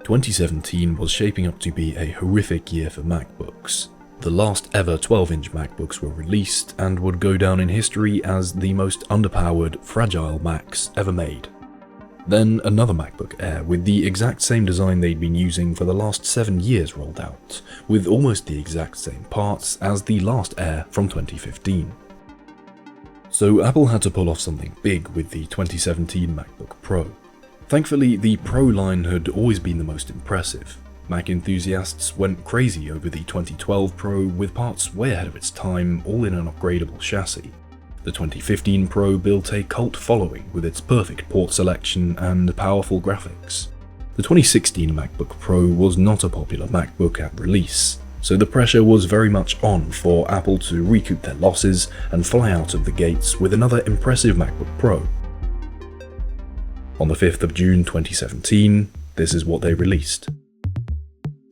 2017 was shaping up to be a horrific year for MacBooks. The last ever 12-inch MacBooks were released and would go down in history as the most underpowered, fragile Macs ever made. Then another MacBook Air with the exact same design they'd been using for the last 7 years rolled out, with almost the exact same parts as the last Air from 2015. So Apple had to pull off something big with the 2017 MacBook Pro. Thankfully, the Pro line had always been the most impressive. Mac enthusiasts went crazy over the 2012 Pro with parts way ahead of its time, all in an upgradable chassis. The 2015 Pro built a cult following with its perfect port selection and powerful graphics. The 2016 MacBook Pro was not a popular MacBook at release, so the pressure was very much on for Apple to recoup their losses and fly out of the gates with another impressive MacBook Pro. On the 5th of June 2017, this is what they released.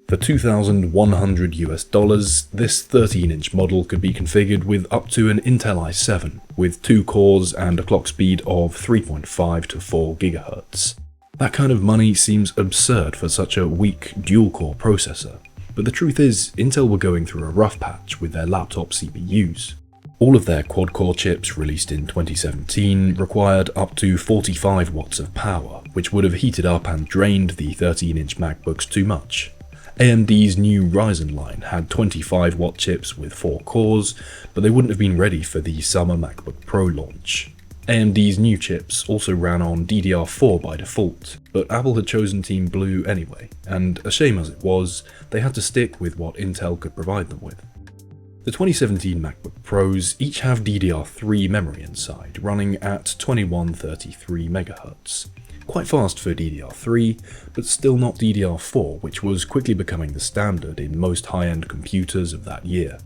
For $2,100 this 13-inch model could be configured with up to an Intel i7 with 2 cores and a clock speed of 3.5 to 4 GHz. That kind of money seems absurd for such a weak dual-core processor, but the truth is Intel were going through a rough patch with their laptop CPUs. All of their quad-core chips released in 2017 required up to 45 watts of power, which would have heated up and drained the 13-inch MacBooks too much. AMD's new Ryzen line had 25 watt chips with 4 cores, but they wouldn't have been ready for the summer MacBook Pro launch. AMD's new chips also ran on DDR4 by default, but Apple had chosen Team Blue anyway, and a shame as it was, they had to stick with what Intel could provide them with. The 2017 MacBook Pros each have DDR3 memory inside, running at 2133 MHz. Quite fast for DDR3, but still not DDR4, which was quickly becoming the standard in most high-end computers of that year.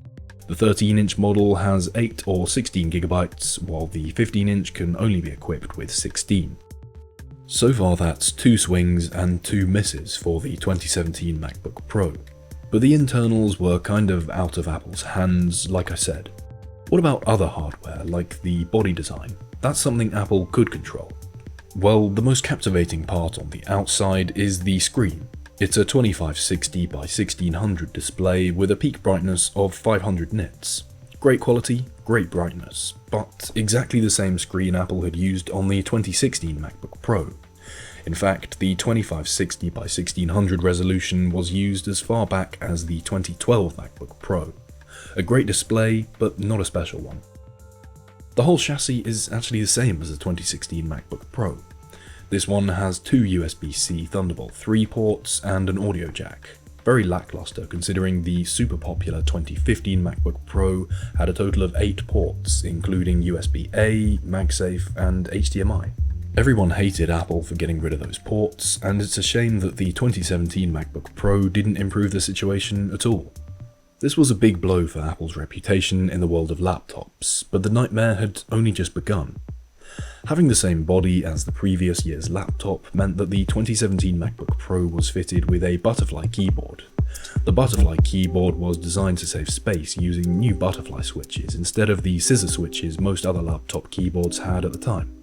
The 13-inch model has 8 or 16 GB, while the 15-inch can only be equipped with 16. So far that's 2 swings and 2 misses for the 2017 MacBook Pro. But the internals were kind of out of Apple's hands, like I said. What about other hardware, like the body design? That's something Apple could control. Well, the most captivating part on the outside is the screen. It's a 2560 by 1600 display with a peak brightness of 500 nits. Great quality, great brightness, but exactly the same screen Apple had used on the 2016 MacBook Pro. In fact, the 2560 by 1600 resolution was used as far back as the 2012 MacBook Pro. A great display, but not a special one. The whole chassis is actually the same as the 2016 MacBook Pro. This one has 2 USB-C Thunderbolt 3 ports and an audio jack. Very lackluster considering the super popular 2015 MacBook Pro had a total of 8 ports, including USB-A, MagSafe, and HDMI. Everyone hated Apple for getting rid of those ports, and it's a shame that the 2017 MacBook Pro didn't improve the situation at all. This was a big blow for Apple's reputation in the world of laptops, but the nightmare had only just begun. Having the same body as the previous year's laptop meant that the 2017 MacBook Pro was fitted with a butterfly keyboard. The butterfly keyboard was designed to save space using new butterfly switches instead of the scissor switches most other laptop keyboards had at the time.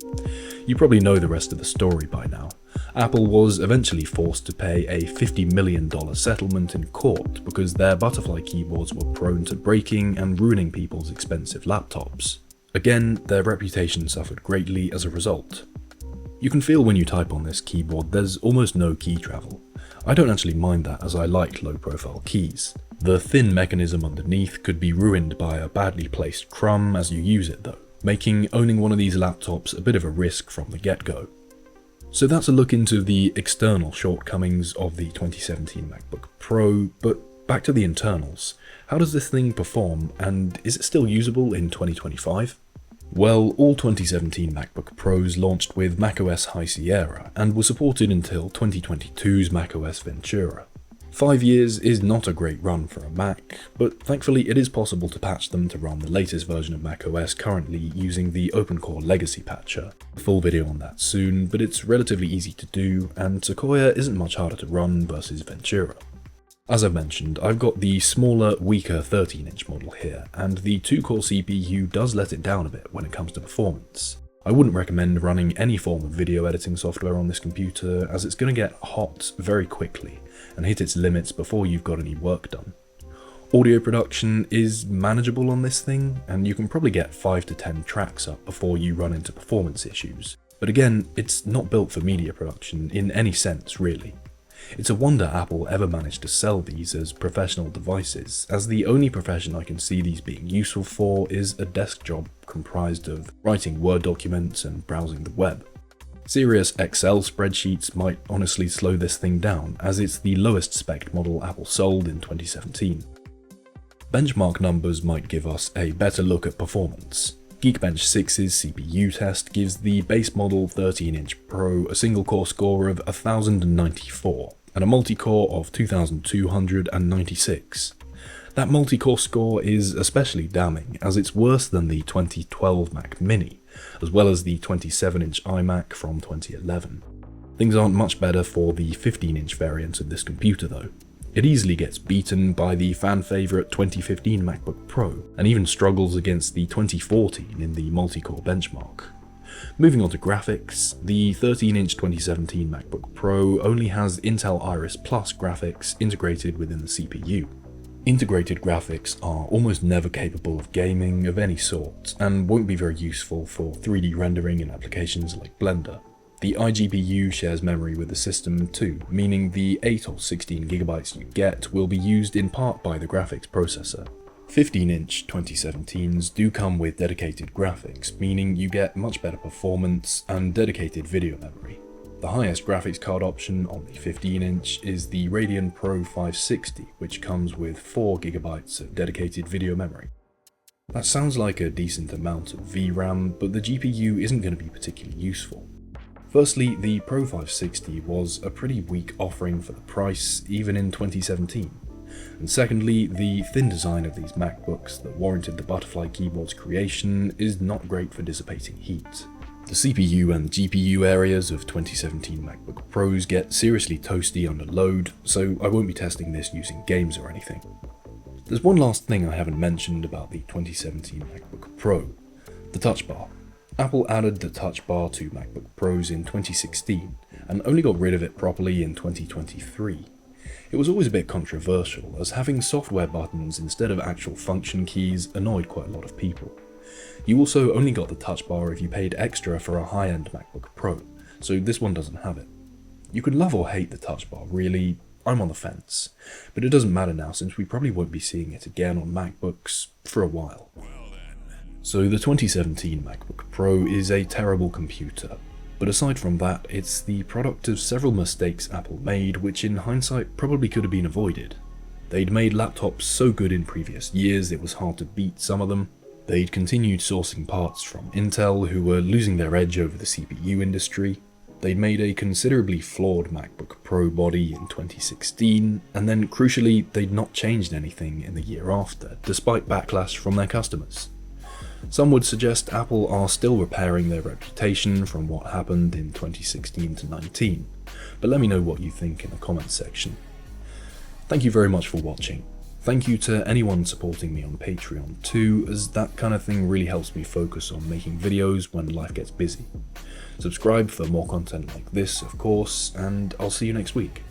You probably know the rest of the story by now. Apple was eventually forced to pay a $50 million settlement in court because their butterfly keyboards were prone to breaking and ruining people's expensive laptops. Again, their reputation suffered greatly as a result. You can feel when you type on this keyboard there's almost no key travel. I don't actually mind that as I like low-profile keys. The thin mechanism underneath could be ruined by a badly placed crumb as you use it though, making owning one of these laptops a bit of a risk from the get-go. So that's a look into the external shortcomings of the 2017 MacBook Pro, but back to the internals. How does this thing perform, and is it still usable in 2025? Well, all 2017 MacBook Pros launched with macOS High Sierra and were supported until 2022's macOS Ventura. 5 years is not a great run for a Mac, but thankfully it is possible to patch them to run the latest version of macOS currently using the OpenCore Legacy patcher. A full video on that soon, but it's relatively easy to do, and Sequoia isn't much harder to run versus Ventura. As I've mentioned, I've got the smaller, weaker 13-inch model here, and the 2-core CPU does let it down a bit when it comes to performance. I wouldn't recommend running any form of video editing software on this computer, as it's going to get hot very quickly and hit its limits before you've got any work done. Audio production is manageable on this thing, and you can probably get 5 to 10 tracks up before you run into performance issues. But again, it's not built for media production in any sense, really. It's a wonder Apple ever managed to sell these as professional devices, as the only profession I can see these being useful for is a desk job comprised of writing Word documents and browsing the web. Serious Excel spreadsheets might honestly slow this thing down, as it's the lowest spec model Apple sold in 2017. Benchmark numbers might give us a better look at performance. Geekbench 6's CPU test gives the base model 13-inch Pro a single-core score of 1094 and a multi-core of 2296. That multi-core score is especially damning, as it's worse than the 2012 Mac Mini, as well as the 27-inch iMac from 2011. Things aren't much better for the 15-inch variant of this computer though. It easily gets beaten by the fan-favourite 2015 MacBook Pro, and even struggles against the 2014 in the multi-core benchmark. Moving on to graphics, the 13-inch 2017 MacBook Pro only has Intel Iris Plus graphics integrated within the CPU. Integrated graphics are almost never capable of gaming of any sort, and won't be very useful for 3D rendering in applications like Blender. The iGPU shares memory with the system too, meaning the 8 or 16 gigabytes you get will be used in part by the graphics processor. 15-inch 2017s do come with dedicated graphics, meaning you get much better performance and dedicated video memory. The highest graphics card option on the 15-inch is the Radeon Pro 560, which comes with 4 gigabytes of dedicated video memory. That sounds like a decent amount of VRAM, but the GPU isn't going to be particularly useful. Firstly, the Pro 560 was a pretty weak offering for the price, even in 2017. And secondly, the thin design of these MacBooks that warranted the butterfly keyboard's creation is not great for dissipating heat. The CPU and GPU areas of 2017 MacBook Pros get seriously toasty under load, so I won't be testing this using games or anything. There's one last thing I haven't mentioned about the 2017 MacBook Pro: the touch bar. Apple added the touch bar to MacBook Pros in 2016 and only got rid of it properly in 2023. It was always a bit controversial, as having software buttons instead of actual function keys annoyed quite a lot of people. You also only got the touch bar if you paid extra for a high-end MacBook Pro, so this one doesn't have it. You could love or hate the touch bar, really. I'm on the fence, but it doesn't matter now since we probably won't be seeing it again on MacBooks for a while. So the 2017 MacBook Pro is a terrible computer, but aside from that, it's the product of several mistakes Apple made, which in hindsight probably could have been avoided. They'd made laptops so good in previous years it was hard to beat some of them. They'd continued sourcing parts from Intel, who were losing their edge over the CPU industry. They'd made a considerably flawed MacBook Pro body in 2016, and then crucially, they'd not changed anything in the year after, despite backlash from their customers. Some would suggest Apple are still repairing their reputation from what happened in 2016 to 19, but let me know what you think in the comments section. Thank you very much for watching. Thank you to anyone supporting me on Patreon too, as that kind of thing really helps me focus on making videos when life gets busy. Subscribe for more content like this, of course, and I'll see you next week.